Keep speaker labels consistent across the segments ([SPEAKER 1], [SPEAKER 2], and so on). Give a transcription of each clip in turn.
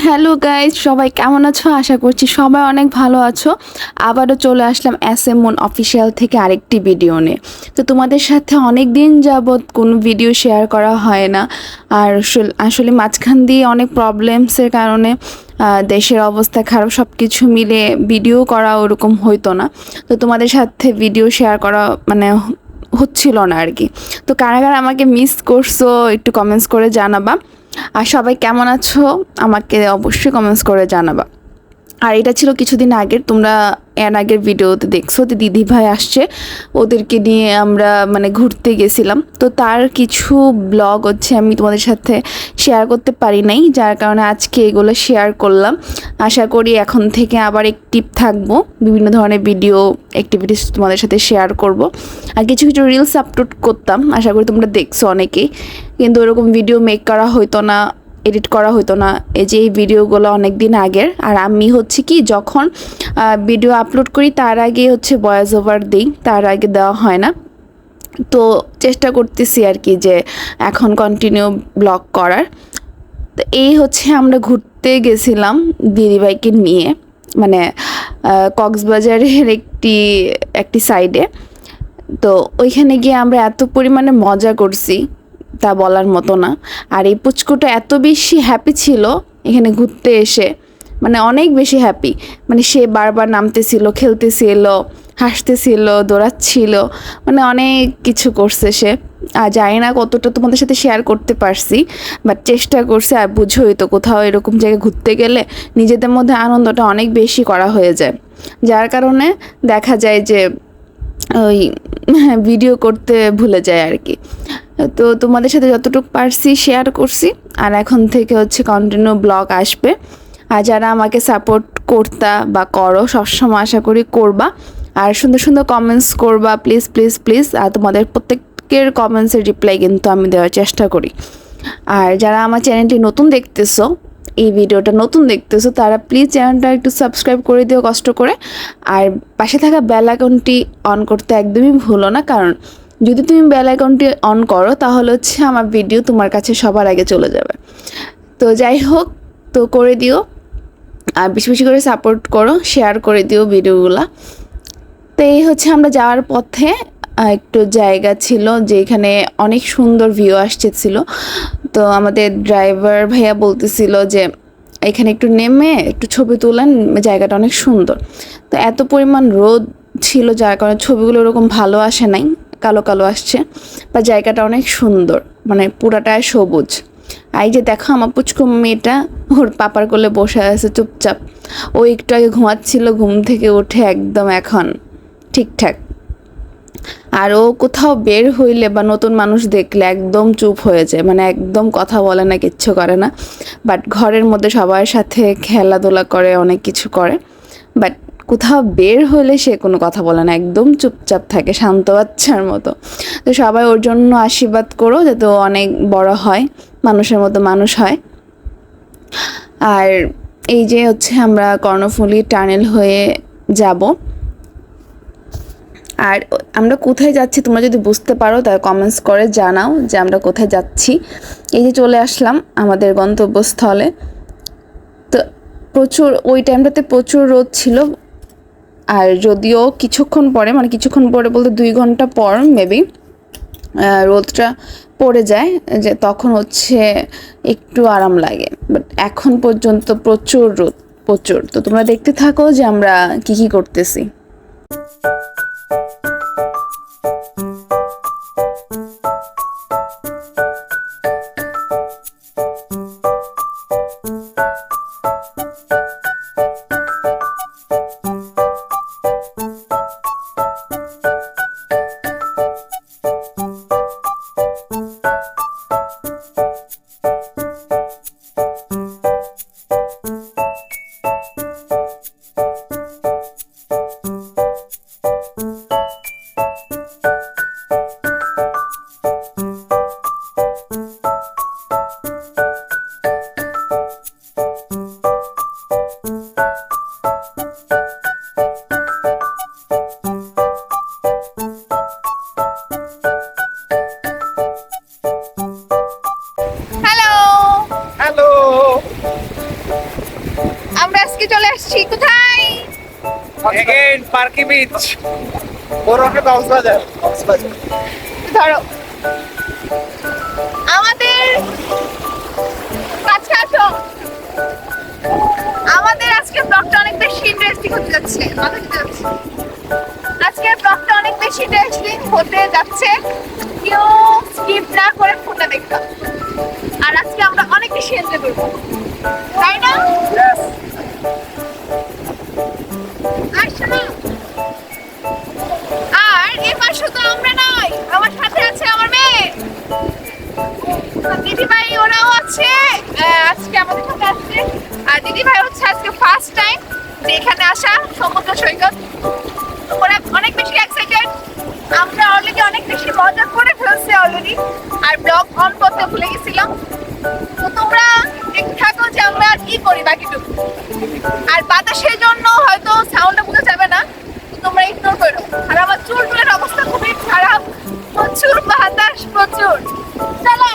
[SPEAKER 1] Hello guys, সবাই কেমন আছো? আশা করছি সবাই অনেক ভালো আছো। আবারও চলে আসলাম এসএমন অফিসিয়াল থেকে আরেকটি ভিডিও নিয়ে। তো তোমাদের সাথে অনেক দিন যাবৎ কোনো ভিডিও শেয়ার করা হয় না। আর আসলে মাঝখান দিয়ে অনেক প্রবলেমসের কারণে দেশের অবস্থা খারাপ, সব কিছু মিলে ভিডিও করা ওরকম হইতো না। তো তোমাদের সাথে ভিডিও শেয়ার করা হচ্ছিল না আর কি। তো কারা কারা আমাকে মিস করছো একটু কমেন্টস করে জানাবা। আর সবাই কেমন আছো আমাকে অবশ্যই কমেন্টস করে জানাবা। আর এটা ছিল কিছুদিন আগের, তোমরা এর আগের ভিডিওতে দেখছো যে দিদি ভাই আসছে, ওদেরকে নিয়ে আমরা ঘুরতে গেছিলাম। তো তার কিছু ব্লগ আমি তোমাদের সাথে শেয়ার করতে পারি নাই, যার কারণে আজকে এগুলো শেয়ার করলাম। আশা করি এখন থেকে আবার অ্যাক্টিভ থাকবো, বিভিন্ন ধরনের ভিডিও অ্যাক্টিভিটিস তোমাদের সাথে শেয়ার করব। আর কিছু কিছু রিলস আপলোড করতাম, আশা করি তোমরা দেখছো অনেকেই, কিন্তু ওরকম ভিডিও মেক করা হইতো না, এডিট করা হতো না। এই ভিডিওগুলো অনেক দিন আগের। আর আমি কি যখন ভিডিও আপলোড করি তার আগে ভয়েস ওভার দিই, তার আগে দেওয়া হয় না। তো চেষ্টা করতেছি আর কি যে এখন কন্টিনিউ ব্লগ করার। তো আমরা ঘুরতে গেছিলাম দিদিভাইকে নিয়ে, কক্সবাজারের একটি সাইডে। তো ওইখানে গিয়ে আমরা এত পরিমাণে মজা করছি তা বলার মতো না। আর এই পুচকুটা এত বেশি হ্যাপি ছিল এখানে ঘুরতে এসে, অনেক বেশি হ্যাপি। সে বারবার নামতেছিল, খেলতেছিল, হাসতেছিল, দৌড়াচ্ছিল, অনেক কিছু করছে সে। আর জানি না কতটা তোমাদের সাথে শেয়ার করতে পারছি, বাট চেষ্টা করছে। আর বুঝোই তো, কোথাও এরকম জায়গায় ঘুরতে গেলে নিজেদের মধ্যে আনন্দটা অনেক বেশি করা হয়ে যায়, যার কারণে দেখা যায় যে ওই ভিডিও করতে ভুলে যায় আর কি। তো তোমাদের সাথে যতটুকু পারছি শেয়ার করছি। আর এখন থেকে কন্টিনিউ ব্লগ আসবে। আর যারা আমাকে সাপোর্ট করতা বা করো, সবসময় আশা করি করবা। আর সুন্দর সুন্দর কমেন্টস করবা, প্লিজ প্লিজ প্লিজ। আর তোমাদের প্রত্যেকের কমেন্টসের রিপ্লাই কিন্তু আমি দেওয়ার চেষ্টা করি। আর যারা আমার চ্যানেলটি নতুন দেখতেছো, এই ভিডিওটা নতুন দেখতেছো, তারা প্লিজ চ্যানেলটা একটু সাবস্ক্রাইব করে দিও কষ্ট করে। আর পাশে থাকা বেল আইকনটি অন করতে একদমই ভুলো না, কারণ যদি তুমি বেল আইকনটি অন করো তাহলে আমার ভিডিও তোমার কাছে সবার আগে চলে যাবে। তো যাই হোক, তো করে দিও। আর বেশি বেশি করে সাপোর্ট করো, শেয়ার করে দিও ভিডিওগুলো। তো এই আমরা যাওয়ার পথে একটু জায়গা ছিল যেখানে অনেক সুন্দর ভিউ আসতেছিল। তো আমাদের ড্রাইভার ভাইয়া বলতেছিল যে এখানে একটু নেমে একটু ছবি তোলেন, জায়গাটা অনেক সুন্দর। তো এত পরিমাণ রোদ ছিল যার কারণে ছবিগুলো ওরকম ভালো আসে নাই, কালো কালো আসছে। বা জায়গাটা অনেক সুন্দর, পুরাটায় সবুজ। আর এই যে দেখো আমার পুচকু মেয়েটা ওর পাপার কোলে বসে আছে চুপচাপ। ও একটু আগে ঘুমাচ্ছিল, ঘুম থেকে উঠে একদম এখন ঠিকঠাক। আর ও কোথাও বের হইলে বা নতুন মানুষ দেখলে একদম চুপ হয়ে যায়, একদম কথা বলে না, কিচ্ছু করে না। বাট ঘরের মধ্যে সবার সাথে খেলাধুলা করে, অনেক কিছু করে। বাট কোথাও বের হলে সে কোনো কথা বলে না, একদম চুপচাপ থাকে, শান্ত বাচ্চার মতো। তো সবাই ওর জন্য আশীর্বাদ করো যাতে ও অনেক বড় হয়, মানুষের মতো মানুষ হয়। আর এই যে আমরা কর্ণফুলী টানেল হয়ে যাব। আর আমরা কোথায় যাচ্ছি তোমরা যদি বুঝতে পারো তাহলে কমেন্টস করে জানাও যে আমরা কোথায় যাচ্ছি। এই যে চলে আসলাম আমাদের গন্তব্যস্থলে। তো প্রচুর ওই টাইমটাতে প্রচুর রোদ ছিল। আর যদিও কিছুক্ষণ পরে বলতে 2 ঘন্টা পর মেবি রোদটা পড়ে যায়, যে তখন একটু আরাম লাগে। বাট এখন পর্যন্ত প্রচুর রোদ, প্রচুর। তো তোমরা দেখতে থাকো যে আমরা কি করতেছি। আসছি কোথায়?
[SPEAKER 2] Again, Parky Beach. বরফে কক্সবাজার।
[SPEAKER 1] ধরো আমাদের কাছে আসো। আমাদের আজকে ব্লগটা অনেক বেশি ইন্টারেস্টিং হতে যাচ্ছে। আজকের ব্লগটা অনেক বেশি ইন্টারেস্টিং হতে যাচ্ছে। কেউ স্কিপ না করে ফোনটা দেখবা। আর আজকে আমরা অনেক বেশি এনজয় করবো, তাই না?
[SPEAKER 2] Yes.
[SPEAKER 1] আসো না। আর এর পাশে তো আমরা নয়, আমার সাথে আছে আমার মেয়ে দিদি ভাই, ওরাও আছে আজকে আমাদের সাথে আসছে। আর দিদি ভাই হচ্ছে আজকে ফার্স্ট টাইম এখানে আসা সমুদ্র সৈকত। ওরা অনেক বেশি এক্সাইটেড। আমরা অলরেডি অনেক বেশি মজা করে ফেলছি অলরেডি, আর ব্লগ অন করতে ভুলে গেছিলাম। তো তোমরা দেখতে থাকো যে আমরা আর কি করি বাকিটুকু। আর বাতাসের জন্য হয়তো সাউন্ডটা বোঝা যাবে না, তো তোমরা ইগনোর করো। আর আমার চুলগুলোর অবস্থা খুবই খারাপ, প্রচুর বাতাস, প্রচুর। চলো।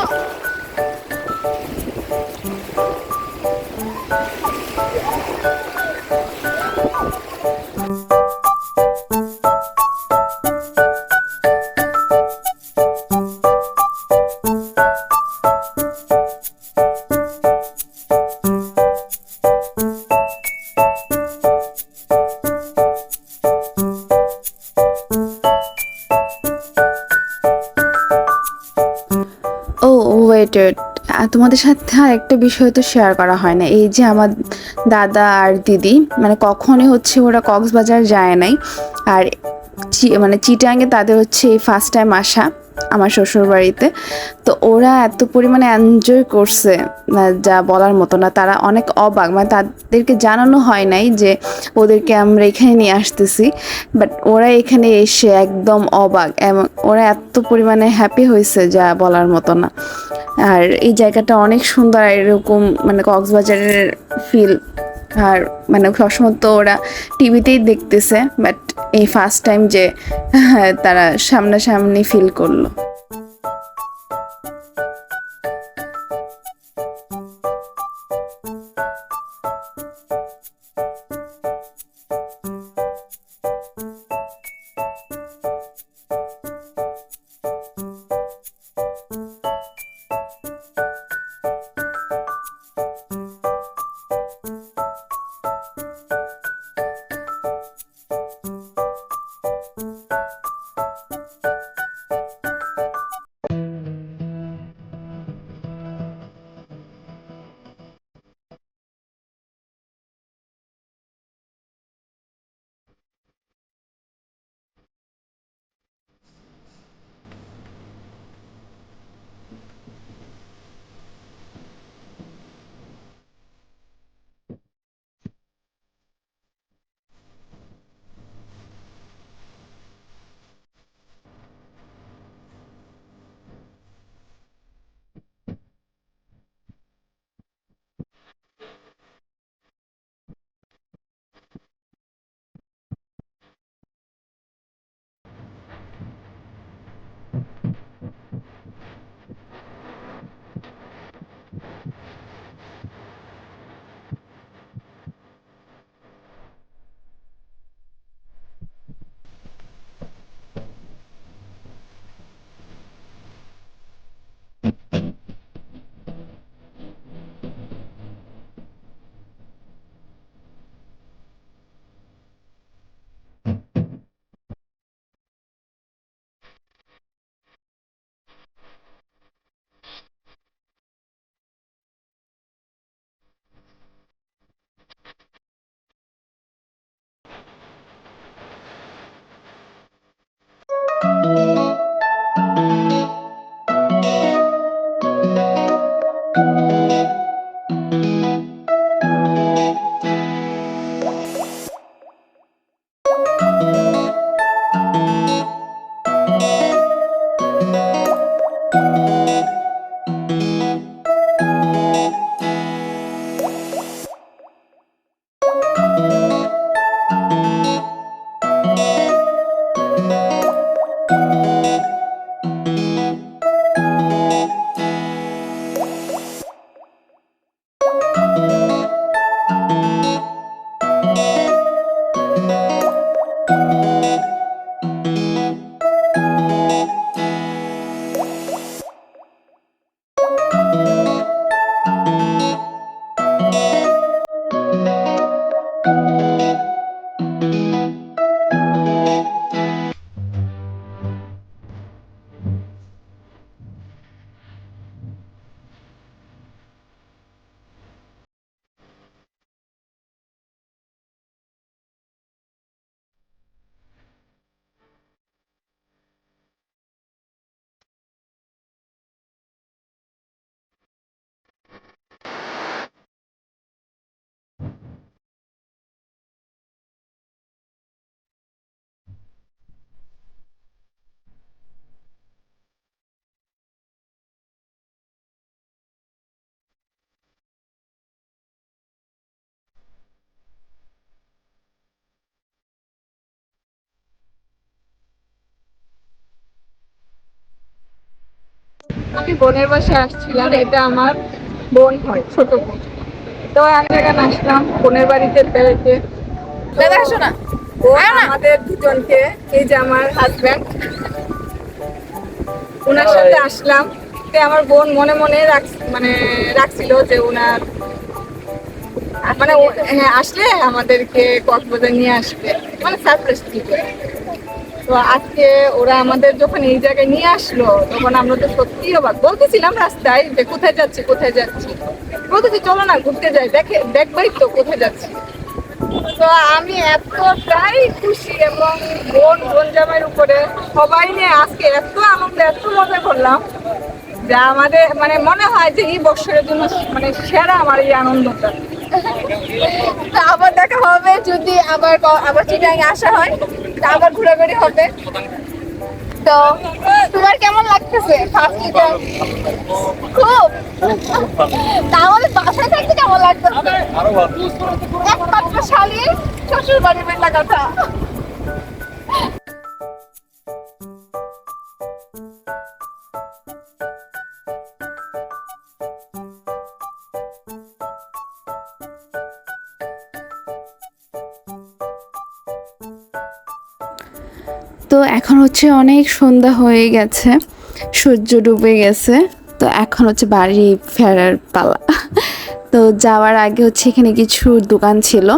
[SPEAKER 1] ও ওয়েট ওয়েট, তোমাদের সাথে আর একটা বিষয় তো শেয়ার করা হয় না। এই যে আমার দাদা আর দিদি, মানে কখনই হচ্ছে ওরা কক্সবাজার যায় নাই। আর মানে চিটাঙে তাদের হচ্ছে এই ফার্স্ট টাইম আসা আমার শ্বশুর বাড়িতে। তো ওরা এত পরিমাণে এনজয় করছে যা বলার মতো না। তারা অনেক অবাক, মানে তাদেরকে জানানো হয় নাই যে ওদেরকে আমরা এখানে নিয়ে আসতেছি, বাট ওরা এখানে এসে একদম অবাক এবং ওরা এত পরিমাণে হ্যাপি হয়েছে যা বলার মতো না। আর এই জায়গাটা অনেক সুন্দর, এরকম মানে কক্সবাজারের ফিল। আর মানে সবসময় তো ওরা টিভিতেই দেখতেছে, বাট এই ফার্স্ট টাইম যে তারা সামনাসামনি ফিল করলো।
[SPEAKER 3] আমি বোনের বাসায় আসছিলাম, এটা আমার বোন হয়, ছোট বোন। তো আমি এখানে আসলাম বোনের বাড়িতে বেড়াতে।
[SPEAKER 1] দাদা আসো না।
[SPEAKER 3] ও আমাদের দুজনকে, এই যে আমার হাজব্যান্ড, ওনার সাথে আসলাম। তো আমার বোন মনে মনে রাখছিল যে ওনার হ্যাঁ আসলে আমাদেরকে কক্সবাজার নিয়ে আসবে, মানে সারপ্রাইজ দিবে। তো আজকে ওরা আমাদের যখন এই জায়গায় নিয়ে আসলো, তখন আমরা তো সত্যি অবাক। বলতেছিলাম রাস্তায় যে কোথায় যাচ্ছি কোথায় যাচ্ছি, বলতেছি চলো না ঘুরতে যাই, দেখবাই তো কোথায় যাচ্ছি। তো আমি এতটাই খুশি, এবং বোন জামাইয়ের উপরে সবাই নিয়ে আজকে এত আনন্দ এত মজা করলাম, যা আমাদের মনে হয় যে এই বছরের জন্য সেরা আমার এই আনন্দটা।
[SPEAKER 4] তো আবার দেখা হবে, যদি আবার চিটাং আসা হয় তা আবার ঘোরাঘুরি হবে। তো তোমার কেমন লাগতেছে ফার্স্ট চিটাং? খুব। তাহলে বাসায় থাকতে কেমন লাগতেছে? একমাত্র শালীর শ্বশুর বাড়ির বেলা কথা।
[SPEAKER 1] তো এখন হচ্ছে অনেক সন্ধ্যা হয়ে গেছে, সূর্য ডুবে গেছে। তো এখন হচ্ছে বাড়ি ফেরার পালা। তো যাওয়ার আগে হচ্ছে এখানে কিছু দোকান ছিল,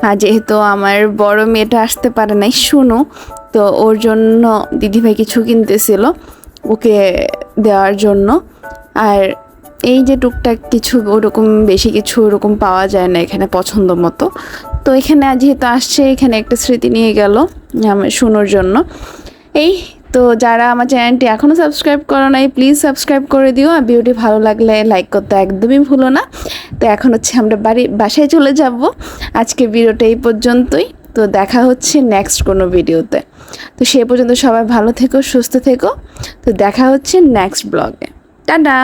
[SPEAKER 1] আর যেহেতু আমার বড় মেয়েটা আসতে পারে নাই শুনো, তো ওর জন্য দিদিভাই কিছু কিনতেছিল ওকে দেওয়ার জন্য। আর এই যে টুকটাক কিছু ওরকম বেশি কিছু ওরকম পাওয়া যায় না এখানে পছন্দ মতো। তো এখানে যেহেতু আসছে, এখানে একটা স্মৃতি নিয়ে গেল আমার শুনোর জন্য। এই তো যারা আমার চ্যানেলটি এখনও সাবস্ক্রাইব করো নাই, প্লিজ সাবস্ক্রাইব করে দিও, আর ভিডিওটি ভালো লাগলে লাইক করতে একদমই ভুলো না। তো এখন হচ্ছে আমরা বাসায় চলে যাব। আজকে ভিডিওটা এই পর্যন্তই। তো দেখা হচ্ছে নেক্সট কোনো ভিডিওতে। তো সে পর্যন্ত সবাই ভালো থেকো, সুস্থ থেকো। তো দেখা হচ্ছে নেক্সট ব্লগে। টাটা।